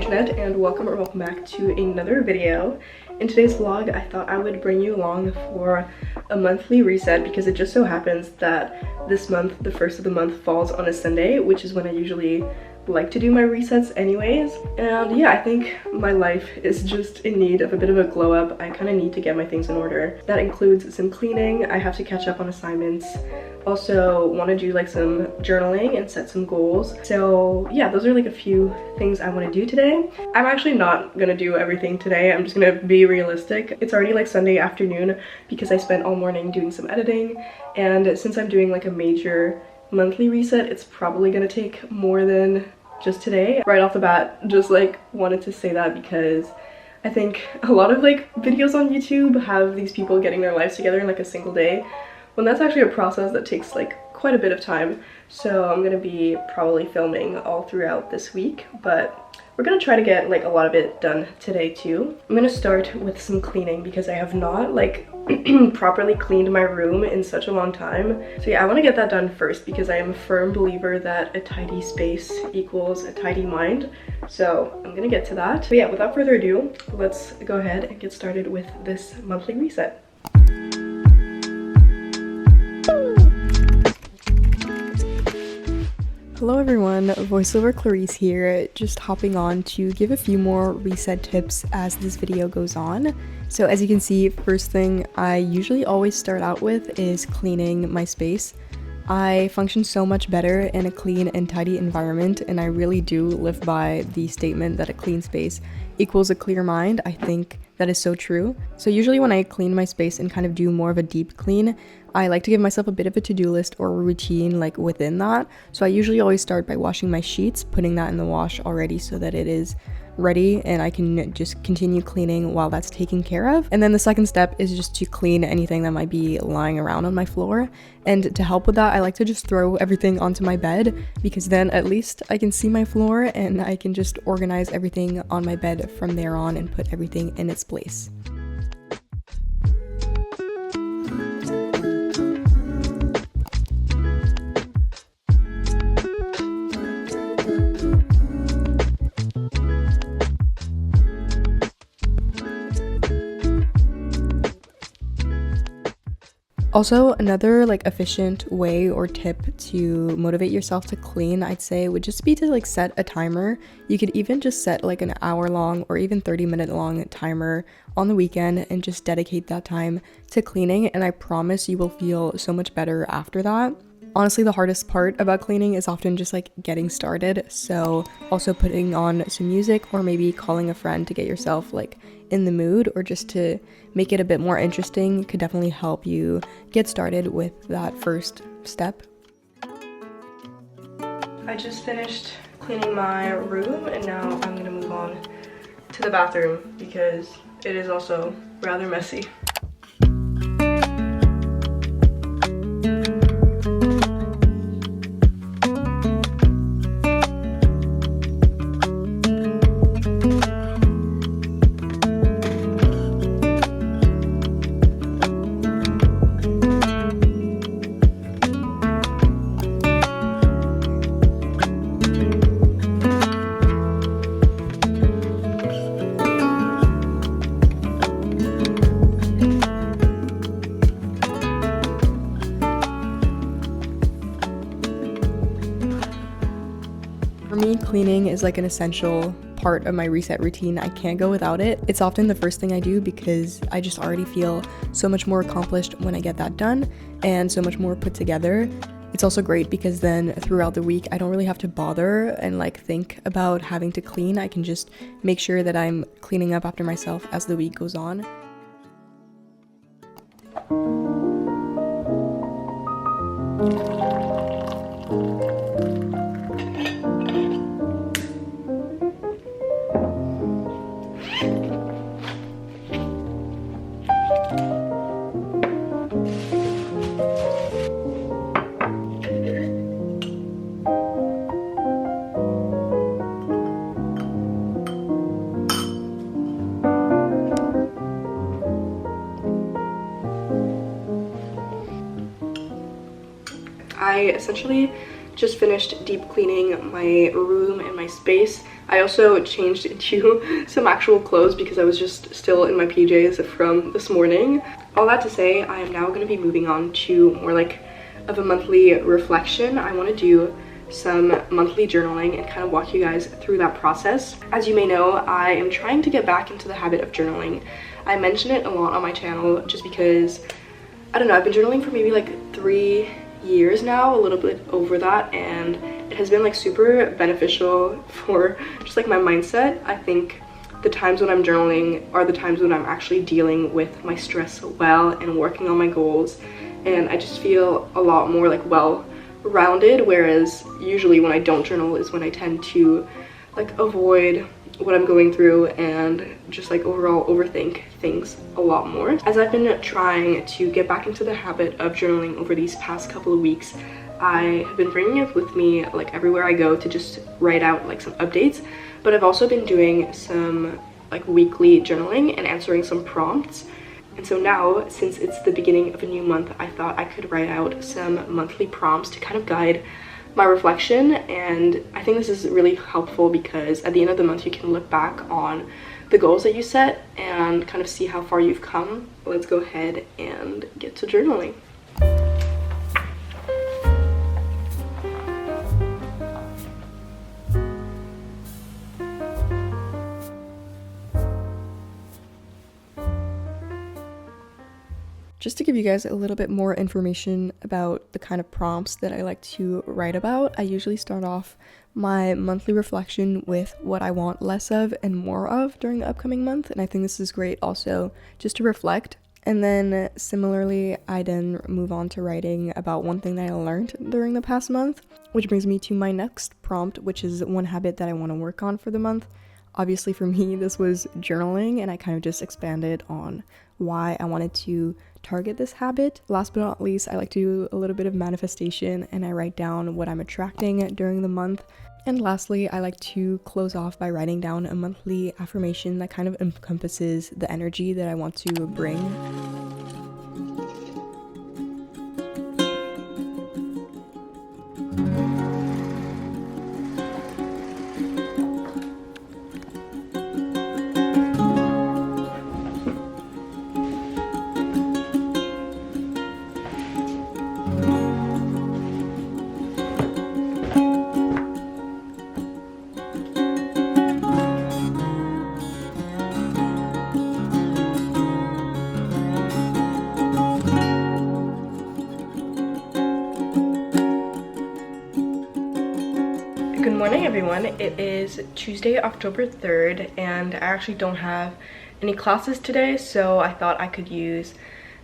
internet, and welcome back to another video. In today's vlog, I thought I would bring you along for a monthly reset because it just so happens that this month, the first of the month, falls on a Sunday, which is when I usually like to do my resets anyways. And yeah, I think my life is just in need of a bit of a glow up. I kind of need to get my things in order. That includes some cleaning. I have to catch up on assignments. Also want to do like some journaling and set some goals. So yeah, those are like a few things I want to do today. I'm actually not gonna do everything today. I'm just gonna be realistic. It's already like Sunday afternoon because I spent all morning doing some editing, and since I'm doing like a major monthly reset, it's probably gonna take more than just today. Right off the bat, just like wanted to say that because I think a lot of like videos on YouTube have these people getting their lives together in like a single day, when that's actually a process that takes like quite a bit of time. So I'm gonna be probably filming all throughout this week, but we're gonna try to get like a lot of it done today too. I'm gonna start with some cleaning because I have not like properly cleaned my room in such a long time. So yeah, I want to get that done first because I am a firm believer that a tidy space equals a tidy mind. So I'm gonna get to that. But yeah, without further ado, let's go ahead and get started with this monthly reset. Hello everyone, voiceover Clarisse here, just hopping on to give a few more reset tips as this video goes on. So as you can see, first thing I usually always start out with is cleaning my space. I function so much better in a clean and tidy environment, and I really do live by the statement that a clean space equals a clear mind. I think that is so true. So usually when I clean my space and kind of do more of a deep clean, I like to give myself a bit of a to-do list or a routine like within that. So I usually always start by washing my sheets, putting that in the wash already so that it is ready and I can just continue cleaning while that's taken care of. And then the second step is just to clean anything that might be lying around on my floor. And to help with that, I like to just throw everything onto my bed because then at least I can see my floor and I can just organize everything on my bed from there on and put everything in its place. Also, another like efficient way or tip to motivate yourself to clean, I'd say, would just be to like set a timer. You could even just set like an hour long or even 30-minute long timer on the weekend and just dedicate that time to cleaning, and I promise you will feel so much better after that. Honestly, the hardest part about cleaning is often just like getting started, so also putting on some music or maybe calling a friend to get yourself like in the mood or just to make it a bit more interesting could definitely help you get started with that first step. I just finished cleaning my room and now I'm gonna move on to the bathroom because it is also rather messy. For me, cleaning is like an essential part of my reset routine. I can't go without it. It's often the first thing I do because I just already feel so much more accomplished when I get that done and so much more put together. It's also great because then throughout the week, I don't really have to bother and like think about having to clean. I can just make sure that I'm cleaning up after myself as the week goes on. I essentially just finished deep cleaning my room and my space. I also changed into some actual clothes because I was just still in my PJs from this morning. All that to say, I am now going to be moving on to more like of a monthly reflection. I want to do some monthly journaling and kind of walk you guys through that process. As you may know, I am trying to get back into the habit of journaling. I mention it a lot on my channel just because, I don't know, I've been journaling for maybe like 3 years now, a little bit over that, and it has been like super beneficial for just like my mindset. I think the times when I'm journaling are the times when I'm actually dealing with my stress well and working on my goals, and I just feel a lot more like well-rounded, whereas usually when I don't journal is when I tend to like avoid what I'm going through and just like overall overthink things a lot more. As I've been trying to get back into the habit of journaling over these past couple of weeks, I have been bringing it with me like everywhere I go to just write out like some updates, but I've also been doing some like weekly journaling and answering some prompts. And so now, since it's the beginning of a new month, I thought I could write out some monthly prompts to kind of guide my reflection, and I think this is really helpful because at the end of the month you can look back on the goals that you set and kind of see how far you've come. Let's go ahead and get to journaling. Just to give you guys a little bit more information about the kind of prompts that I like to write about, I usually start off my monthly reflection with what I want less of and more of during the upcoming month, and I think this is great also just to reflect. And then similarly, I then move on to writing about one thing that I learned during the past month, which brings me to my next prompt, which is one habit that I want to work on for the month. Obviously for me, this was journaling, and I kind of just expanded on why I wanted to target this habit. Last but not least, I like to do a little bit of manifestation, and I write down what I'm attracting during the month. And lastly, I like to close off by writing down a monthly affirmation that kind of encompasses the energy that I want to bring. Good morning everyone, it is Tuesday, October 3rd, and I actually don't have any classes today, so I thought I could use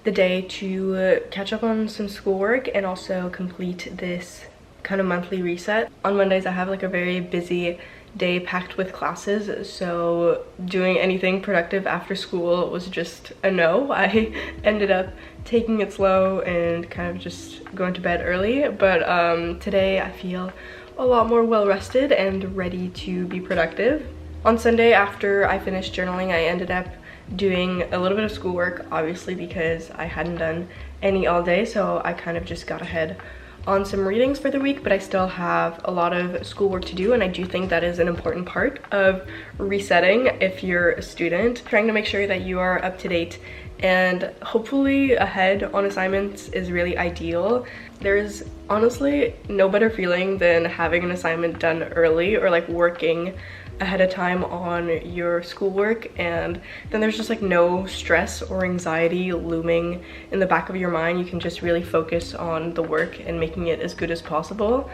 the day to catch up on some schoolwork and also complete this kind of monthly reset. On Mondays I have like a very busy day packed with classes, so doing anything productive after school was just a no. I ended up taking it slow and kind of just going to bed early, but today I feel a lot more well rested and ready to be productive. On Sunday, after I finished journaling, I ended up doing a little bit of schoolwork, obviously because I hadn't done any all day, so I kind of just got ahead on some readings for the week, but I still have a lot of schoolwork to do, and I do think that is an important part of resetting if you're a student. Trying to make sure that you are up to date and hopefully ahead on assignments is really ideal. There's honestly no better feeling than having an assignment done early or like working ahead of time on your schoolwork, and then there's just like no stress or anxiety looming in the back of your mind. You can just really focus on the work and making it as good as possible.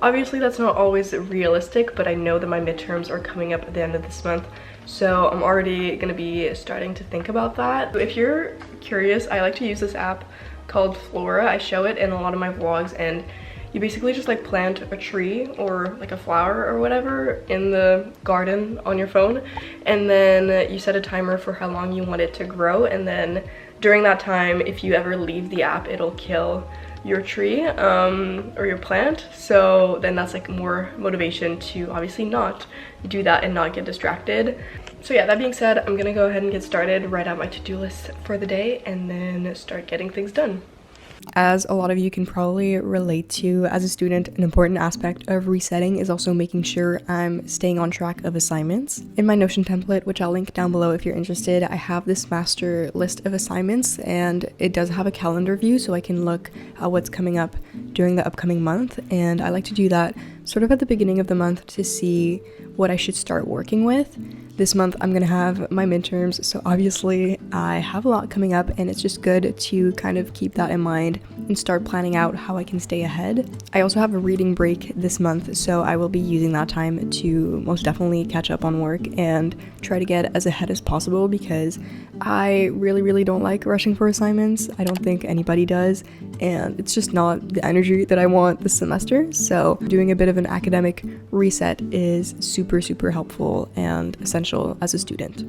Obviously that's not always realistic, but I know that my midterms are coming up at the end of this month, so I'm already gonna be starting to think about that. If you're curious, I like to use this app called Flora. I show it in a lot of my vlogs, and you basically just like plant a tree or like a flower or whatever in the garden on your phone, and then you set a timer for how long you want it to grow, and then during that time, if you ever leave the app, it'll kill your tree or your plant. So then that's like more motivation to obviously not do that and not get distracted. So yeah, that being said, I'm gonna go ahead and get started, write out my to-do list for the day, and then start getting things done. As a lot of you can probably relate to, as a student, an important aspect of resetting is also making sure I'm staying on track of assignments. In my Notion template, which I'll link down below if you're interested, I have this master list of assignments, and it does have a calendar view so I can look at what's coming up during the upcoming month, and I like to do that sort of at the beginning of the month to see what I should start working with. This month I'm gonna have my midterms, so obviously I have a lot coming up, and it's just good to kind of keep that in mind and start planning out how I can stay ahead. I also have a reading break this month, so I will be using that time to most definitely catch up on work and try to get as ahead as possible, because I really don't like rushing for assignments. I don't think anybody does, and it's just not the energy that I want this semester. So doing a bit of an academic reset is super helpful and essential as a student.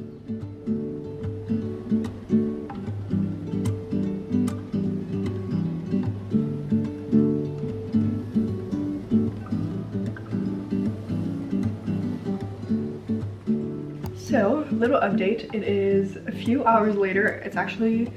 So, little update, it is a few hours later. It's actually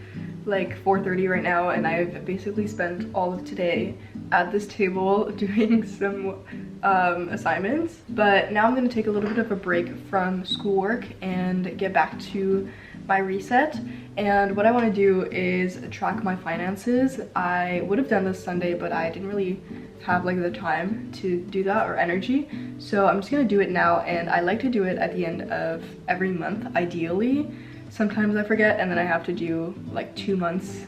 like 4:30 right now, and I've basically spent all of today at this table doing some assignments. But now I'm going to take a little bit of a break from schoolwork and get back to my reset. And what I want to do is track my finances. I would have done this Sunday, but I didn't really have like the time to do that or energy, so I'm just gonna do it now. And I like to do it at the end of every month ideally. Sometimes I forget and then I have to do like 2 months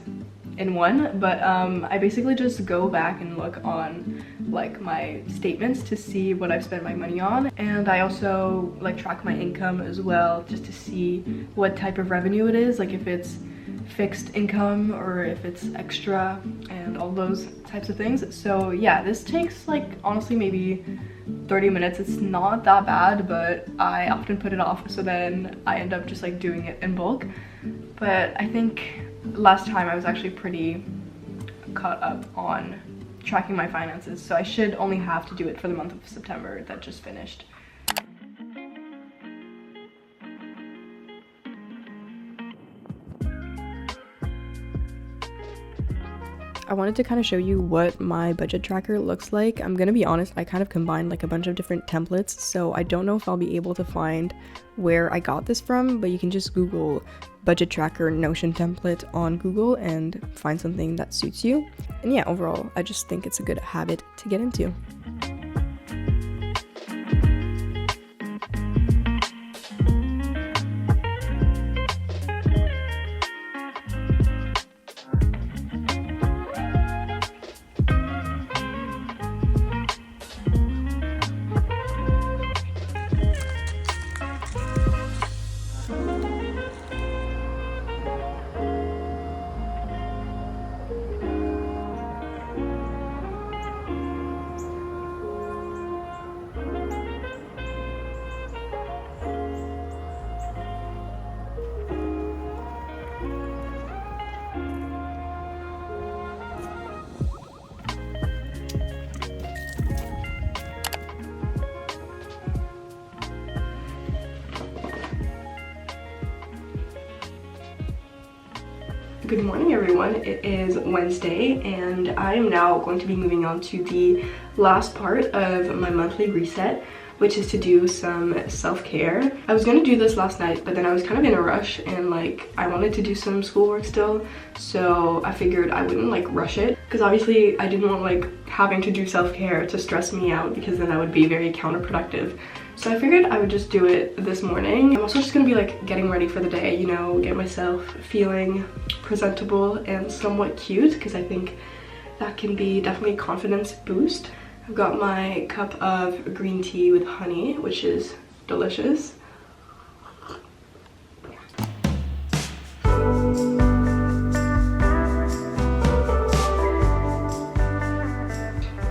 in one, but I basically just go back and look on like my statements to see what I've spent my money on, and I also like track my income as well, just to see what type of revenue it is, like if it's fixed income or if it's extra and all those types of things. So yeah, this takes like honestly maybe 30 minutes. It's not that bad, but I often put it off, so then I end up just like doing it in bulk. But I think last time I was actually pretty caught up on tracking my finances, so I should only have to do it for the month of September that just finished. I wanted to kind of show you what my budget tracker looks like. I'm gonna be honest, I kind of combined like a bunch of different templates, so I don't know if I'll be able to find where I got this from, but you can just Google budget tracker Notion template on Google and find something that suits you. And yeah, overall, I just think it's a good habit to get into. Good morning everyone, it is Wednesday and I am now going to be moving on to the last part of my monthly reset, which is to do some self-care. I was gonna do this last night, but then I was kind of in a rush and like I wanted to do some schoolwork still, so I figured I wouldn't like rush it, because obviously I didn't want like having to do self-care to stress me out, because then that would be very counterproductive. So I figured I would just do it this morning. I'm also just gonna be like getting ready for the day, you know, get myself feeling presentable and somewhat cute, because I think that can be definitely a confidence boost. I've got my cup of green tea with honey, which is delicious.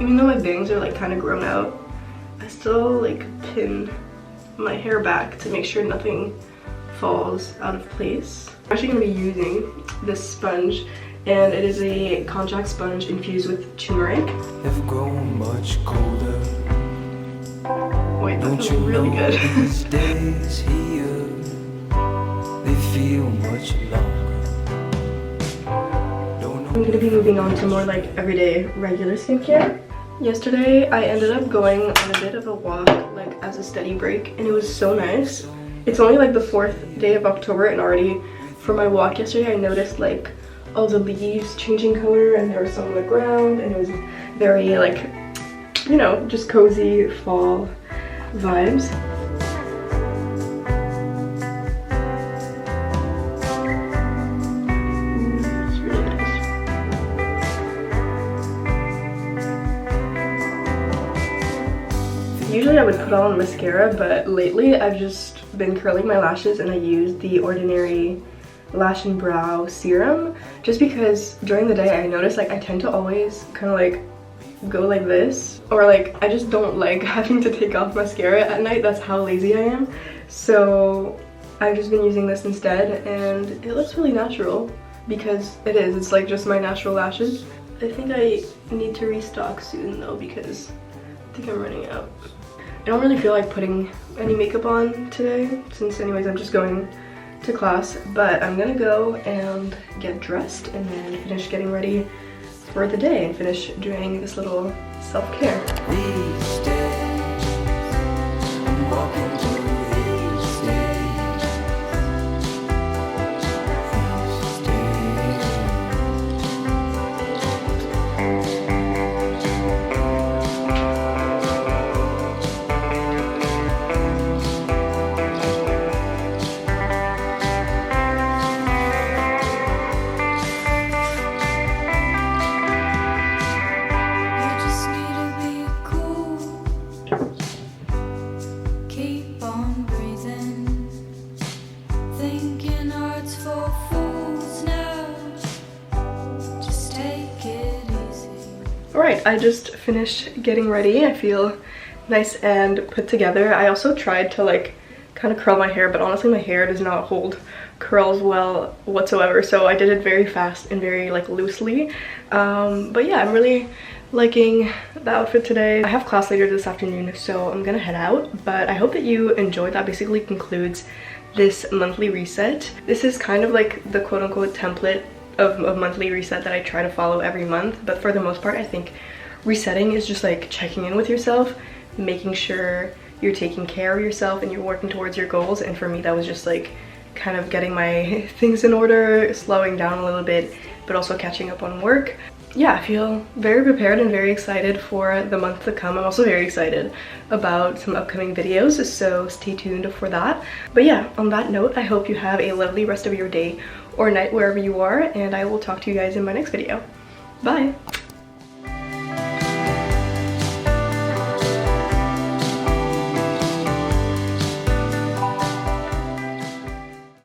Even though my bangs are like kind of grown out, I still like pin my hair back to make sure nothing falls out of place. I'm actually going to be using this sponge, and it is a contact sponge infused with turmeric. Have grown much colder. Wait, that feels really good. These days here, they feel much longer. Don't know I'm gonna be moving on to more like everyday regular skincare. Yesterday I ended up going on a bit of a walk like as a study break, and it was so nice. It's only like the 4th day of October, and already for my walk yesterday I noticed like all the leaves changing color, and there was some on the ground, and it was very like, you know, just cozy fall vibes. It's really nice. Usually I would put on mascara, but lately I've just been curling my lashes, and I use the Ordinary Lash and Brow Serum just because during the day I notice like I tend to always kind of like go like this, or like I just don't like having to take off mascara at night. That's how lazy I am. So I've just been using this instead, and it looks really natural because it's like just my natural lashes. I think I need to restock soon though, because I think I'm running out. I don't really feel like putting any makeup on today since anyways I'm just going to class, but I'm gonna go and get dressed and then finish getting ready for the day and finish doing this little self-care. These days, I'm walking through these days. You just need to be cool. Keep on breathing. Thinking art's for fools now. Just take it easy. Alright, I just finished getting ready. I feel nice and put together. I also tried to like kind of curl my hair, but honestly my hair does not hold curls well whatsoever, so I did it very fast and very like loosely. But yeah, I'm really liking the outfit today. I have class later this afternoon, so I'm gonna head out, but I hope that you enjoyed. That basically concludes this monthly reset. This is kind of like the quote-unquote template of monthly reset that I try to follow every month, but for the most part I think resetting is just like checking in with yourself, making sure you're taking care of yourself and you're working towards your goals. And for me that was just like kind of getting my things in order, slowing down a little bit, but also catching up on work. Yeah, I feel very prepared and very excited for the month to come. I'm also very excited about some upcoming videos, so stay tuned for that. But yeah, on that note, I hope you have a lovely rest of your day or night wherever you are, and I will talk to you guys in my next video. Bye!